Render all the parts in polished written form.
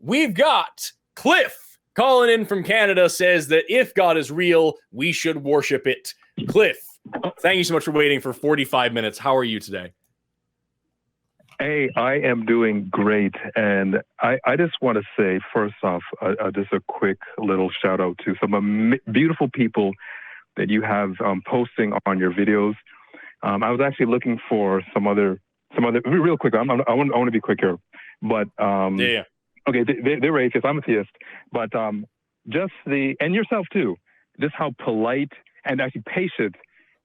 we've got Cliff calling in from Canada, says that if God is real, we should worship it. Cliff, thank you so much for waiting for 45 minutes. How are you today? Hey, I am doing great. And I just want to say, first off, just a quick little shout out to some beautiful people that you have posting on your videos. I was actually looking for some other real quick. I want to be quick here, but Yeah. okay, they're atheists. I'm a theist, but and yourself too, just how polite and actually patient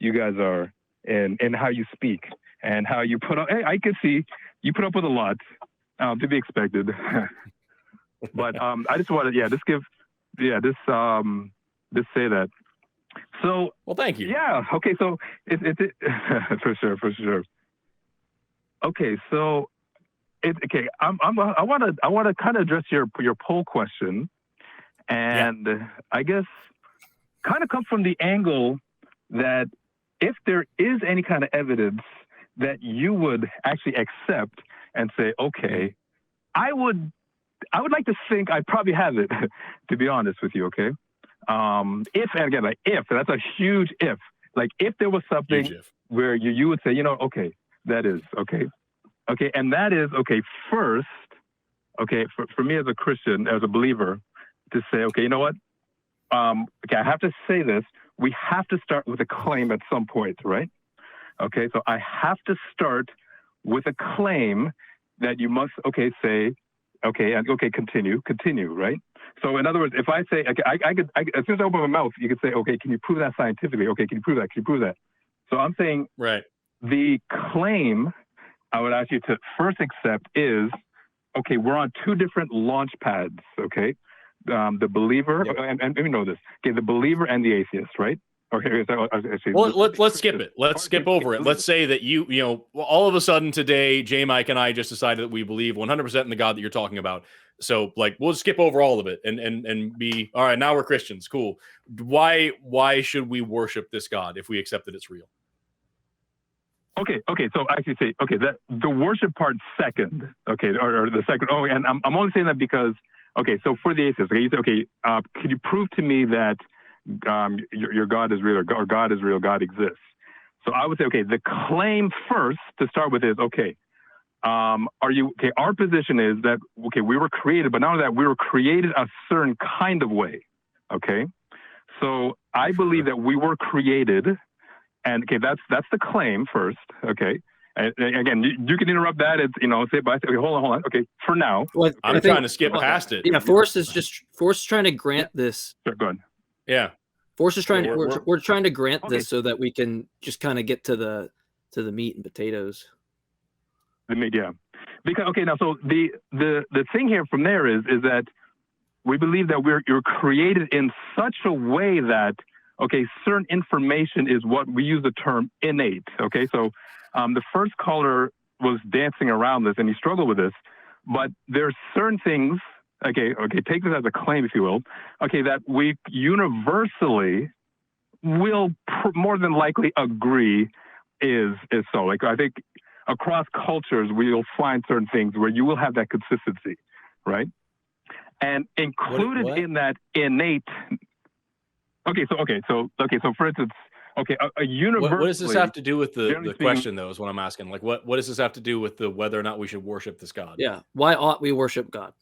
you guys are in how you speak and how you put up. Hey, I can see you put up with a lot to be expected. But I just wanted, just say that. So, well, thank you. Yeah. Okay. So it for sure. Okay. So okay. I want to kind of address your poll question, and I guess kind of come from the angle that if there is any kind of evidence that you would actually accept and say, okay, I would like to think I probably have it, to be honest with you. Okay. If, and again, like if, that's a huge if, like if there was something where you would say, okay, that is okay. Okay. And that is okay. First, okay. For me as a Christian, as a believer, to say, okay, you know what? Okay. I have to say this. We have to start with a claim at some point, right? Okay. So I have to start with a claim that you must, say, okay, and okay, continue, right? So in other words, if I say, okay, I could, as soon as I open my mouth, you could say, okay, can you prove that scientifically? Okay, can you prove that? Can you prove that? So I'm saying, right. The claim I would ask you to first accept is, okay, we're on two different launch pads, okay? The believer, and we know this, okay, the believer and the atheist, right? Okay, well, let's skip it. Let's skip over it. Let's say that you all of a sudden today, JMike and I just decided that we believe 100% in the God that you're talking about. So, like, we'll skip over all of it and be all right. Now we're Christians. Cool. Why should we worship this God if we accept that it's real? Okay. So I actually say, okay, that the worship part second. Okay, or the second. Oh, and I'm only saying that because, okay, so for the atheist, okay, you say, okay, could you prove to me that your God is real, or God is real, God exists? So I would say, okay, the claim first to start with is, okay, are you, okay, our position is that, okay, we were created, but not only that, we were created a certain kind of way, okay? So I believe that we were created, and okay, that's the claim first, okay? And again, you can interrupt that. It's, say, but okay, hold on. Okay, for now. Well, I'm trying to skip past it. Yeah, Forrest is trying to grant this. Sure, go ahead. Yeah. Forrest is trying we're trying to grant this so that we can just kind of get to the meat and potatoes. The meat, yeah. Because okay, now so the thing here from there is that we believe that you're created in such a way that, okay, certain information is what we use the term innate. Okay, so the first caller was dancing around this and he struggled with this, but there's certain things. Okay, take this as a claim, if you will. Okay, that we universally will more than likely agree is so. Like, I think across cultures, we'll find certain things where you will have that consistency, right? And included in that innate. Okay, so for instance, okay, a universally. What does this have to do with the question, though? Is what I'm asking. Like, what does this have to do with the whether or not we should worship this God? Yeah, why ought we worship God?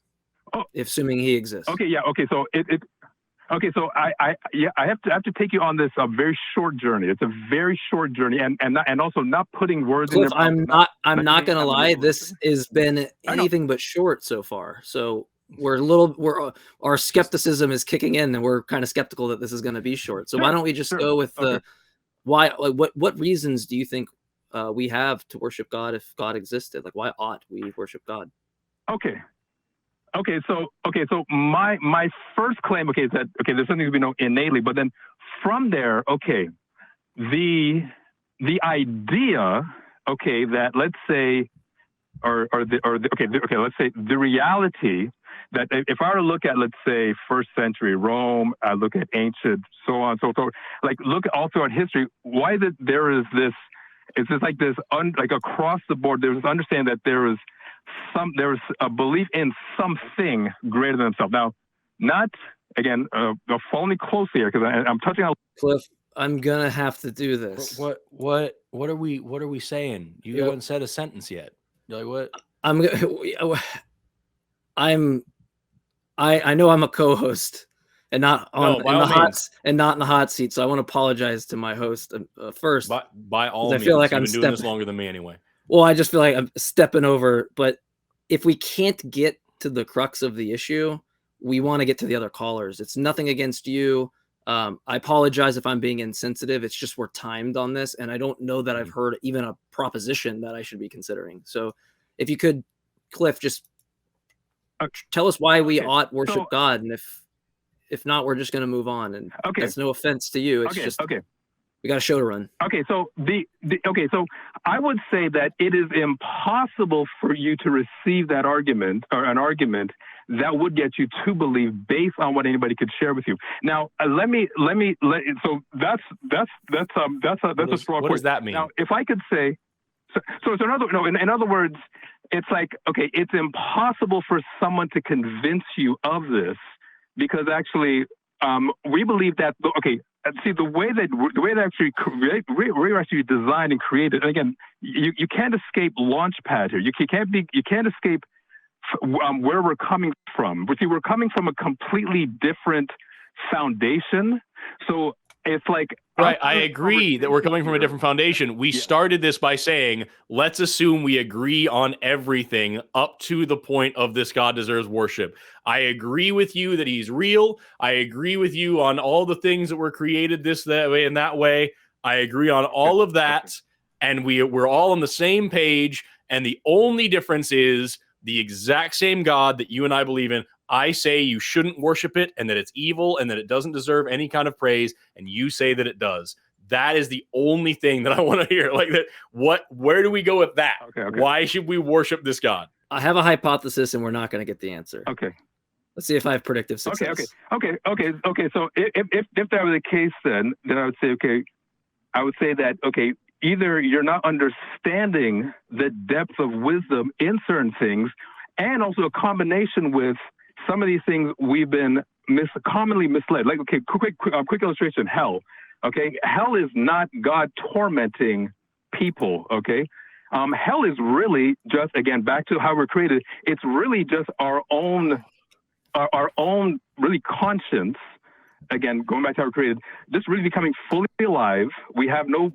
Assuming he exists. Okay, yeah, okay, so so I have to take you on this very short journey. It's a very short journey, and also not putting words Cliff, in there. I'm not gonna lie, this has been anything but short so far. So our skepticism is kicking in, and we're kind of skeptical that this is going to be short. So why don't we just go with the why? Like, what reasons do you think we have to worship God if God existed? Like, why ought we worship God? So my first claim, is that there's something we know innately, but then from there, the idea, that let's say, let's say the reality that if I were to look at, let's say, first century Rome, I look at ancient, so on, so forth, like look all throughout history, why that there is this, it's just like this, like across the board, there's this understanding that there is there's a belief in something greater than themselves. Now, not again, follow me closely here because I'm touching on. Cliff, I'm gonna have to do this. What are we saying? You haven't said a sentence yet. Like what? I know I'm a co-host and not on in the hot seat, so I want to apologize to my host first. By all means, I feel like you've been doing this longer than me anyway. Well, I just feel like I'm stepping over, but if we can't get to the crux of the issue, we want to get to the other callers. It's nothing against you. I apologize if I'm being insensitive. It's just we're timed on this, and I don't know that I've heard even a proposition that I should be considering. So if you could, Cliff, just tell us why we ought worship God, and if not, we're just going to move on. And that's no offense to you. It's just we got a show to run. Okay, so so I would say that it is impossible for you to receive that argument or an argument that would get you to believe based on what anybody could share with you. Now, so that's a straw. What does that mean? Now, if I could say, in other words, it's like, okay, it's impossible for someone to convince you of this because actually, we believe that, see, the way that actually we're actually designed and created, and again, you can't escape Launchpad here. You can't escape where we're coming from. But see, we're coming from a completely different foundation. So it's like, right. I agree that we're coming from a different foundation. We started this by saying, let's assume we agree on everything up to the point of this God deserves worship. I agree with you that he's real. I agree with you on all the things that were created that way and that way. I agree on all of that. And we're all on the same page. And the only difference is the exact same God that you and I believe in. I say you shouldn't worship it and that it's evil and that it doesn't deserve any kind of praise. And you say that it does. That is the only thing that I want to hear. Like that. Where do we go with that? Okay. Why should we worship this God? I have a hypothesis and we're not going to get the answer. Okay. Let's see if I have predictive success. Okay. So if that were the case, then I would say, that, either you're not understanding the depth of wisdom in certain things, and also a combination with some of these things we've been commonly misled. Like, quick illustration, hell. Okay, hell is not God tormenting people. Okay, hell is really just, again, back to how we're created. It's really just our own really conscience. Again, going back to how we're created, just really becoming fully alive. We have no,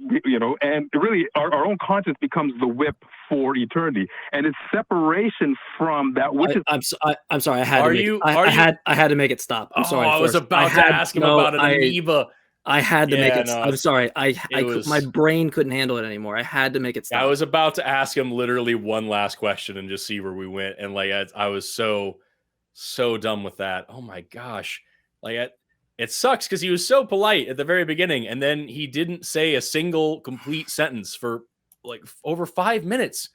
and really our own conscience becomes the whip for eternity, and it's separation from that. Which I'm sorry. I had to make it stop. I'm sorry. I was about to ask him about an amoeba. I had to make it. I'm sorry. My brain couldn't handle it anymore. I had to make it stop. I was about to ask him literally one last question and just see where we went, and I was so done with that. Oh my gosh, it sucks because he was so polite at the very beginning, and then he didn't say a single complete sentence for over 5 minutes.